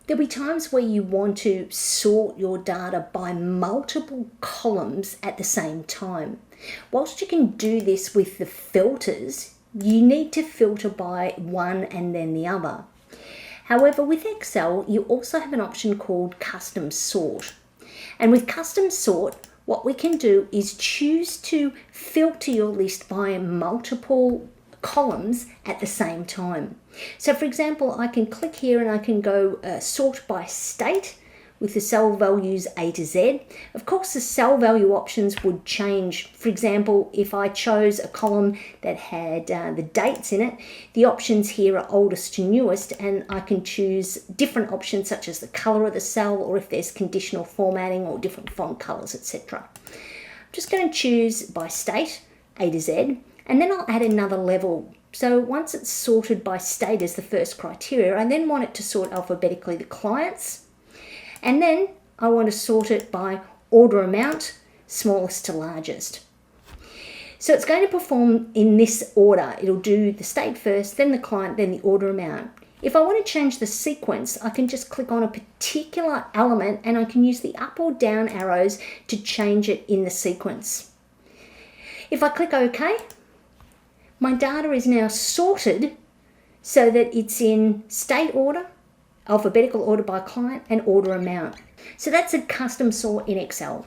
There'll be times where you want to sort your data by multiple columns at the same time. Whilst you can do this with the filters, you need to filter by one and then the other. However, with Excel, you also have an option called custom sort. And with custom sort, what we can do is choose to filter your list by multiple columns at the same time. So for example, I can click here and I can go sort by state with the cell values A to Z. Of course, the cell value options would change. For example, if I chose a column that had the dates in it, the options here are oldest to newest, and I can choose different options such as the color of the cell, or if there's conditional formatting or different font colors, etc. I'm just going to choose by state, A to Z, and then I'll add another level. So once it's sorted by state as the first criteria, I then want it to sort alphabetically the clients. And then I want to sort it by order amount, smallest to largest. So it's going to perform in this order. It'll do the state first, then the client, then the order amount. If I want to change the sequence, I can just click on a particular element and I can use the up or down arrows to change it in the sequence. If I click OK, my data is now sorted so that it's in state order, alphabetical order by client, and order amount. So that's a custom sort in Excel.